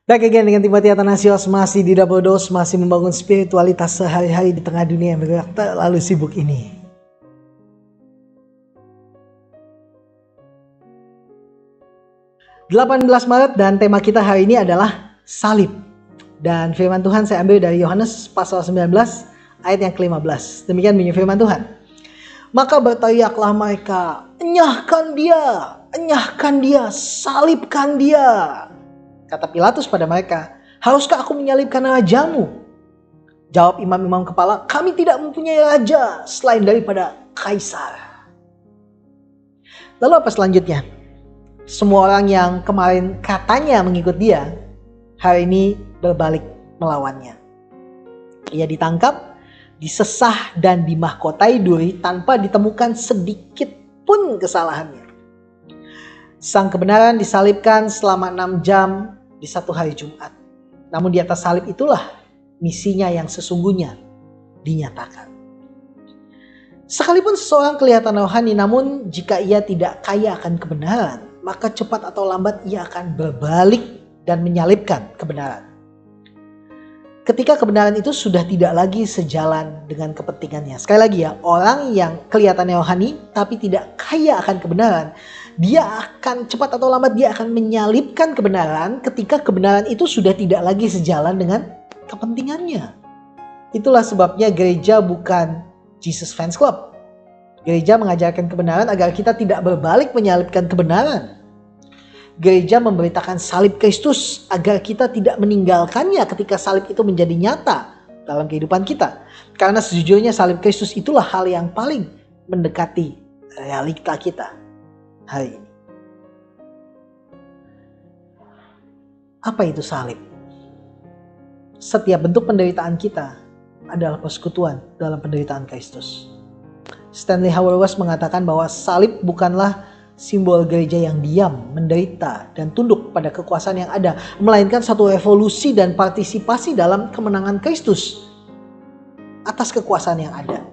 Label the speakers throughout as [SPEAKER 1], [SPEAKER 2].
[SPEAKER 1] Back again dengan Timothy Athanasios, masih di Double Dose, masih membangun spiritualitas sehari-hari di tengah dunia yang bergerak terlalu sibuk ini. (18 Maret) dan tema kita hari ini adalah salib. Dan firman Tuhan saya ambil dari Yohanes pasal 19 ayat yang ke-15. Demikian bunyi firman Tuhan. Maka berteriaklah mereka, enyahkan dia, salibkan dia. Kata Pilatus pada mereka, haruskah aku menyalibkan rajamu? Jawab imam-imam kepala, kami tidak mempunyai raja selain daripada Kaisar. Lalu apa selanjutnya? Semua orang yang kemarin katanya mengikut dia, hari ini berbalik melawannya. Ia ditangkap, disesah dan dimahkotai duri tanpa ditemukan sedikit pun kesalahannya. Sang kebenaran disalibkan selama 6 jam di satu hari Jumat. Namun di atas salib itulah misinya yang sesungguhnya dinyatakan. Sekalipun seseorang kelihatan rohani, namun jika ia tidak kaya akan kebenaran, maka cepat atau lambat ia akan berbalik dan menyalibkan kebenaran. Ketika kebenaran itu sudah tidak lagi sejalan dengan kepentingannya. Sekali lagi ya, orang yang kelihatannya rohani tapi tidak kaya akan kebenaran, dia akan cepat atau lambat dia akan menyalibkan kebenaran ketika kebenaran itu sudah tidak lagi sejalan dengan kepentingannya. Itulah sebabnya gereja bukan Jesus Fans Club. Gereja mengajarkan kebenaran agar kita tidak berbalik menyalibkan kebenaran. Gereja memberitakan salib Kristus agar kita tidak meninggalkannya ketika salib itu menjadi nyata dalam kehidupan kita. Karena sejujurnya salib Kristus itulah hal yang paling mendekati realita kita hari ini. Apa itu salib? Setiap bentuk penderitaan kita adalah persekutuan dalam penderitaan Kristus. Stanley Hauerwas mengatakan bahwa salib bukanlah simbol gereja yang diam, menderita, dan tunduk pada kekuasaan yang ada, melainkan satu revolusi dan partisipasi dalam kemenangan Kristus atas kekuasaan yang ada.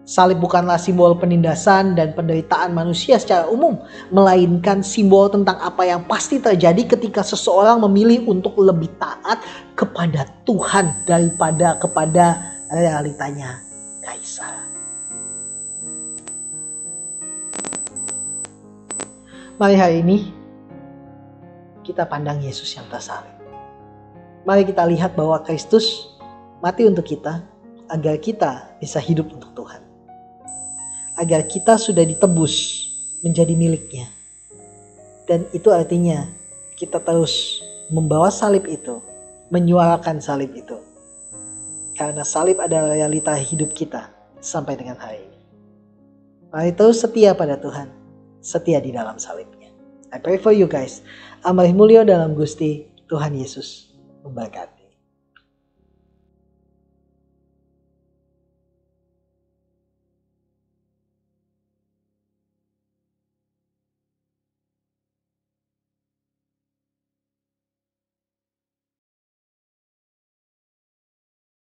[SPEAKER 1] Salib bukanlah simbol penindasan dan penderitaan manusia secara umum, melainkan simbol tentang apa yang pasti terjadi ketika seseorang memilih untuk lebih taat kepada Tuhan daripada kepada realitanya Kaisar. Mari hari ini kita pandang Yesus yang tersalib. Mari kita lihat bahwa Kristus mati untuk kita agar kita bisa hidup untuk Tuhan. Agar kita sudah ditebus menjadi miliknya. Dan itu artinya kita terus membawa salib itu, menyuarakan salib itu. Karena salib adalah realita hidup kita sampai dengan hari ini. Mari terus setia pada Tuhan. Setia di dalam salibnya. I pray for you guys. Amarih mulyo dalam Gusti Tuhan Yesus memberkati.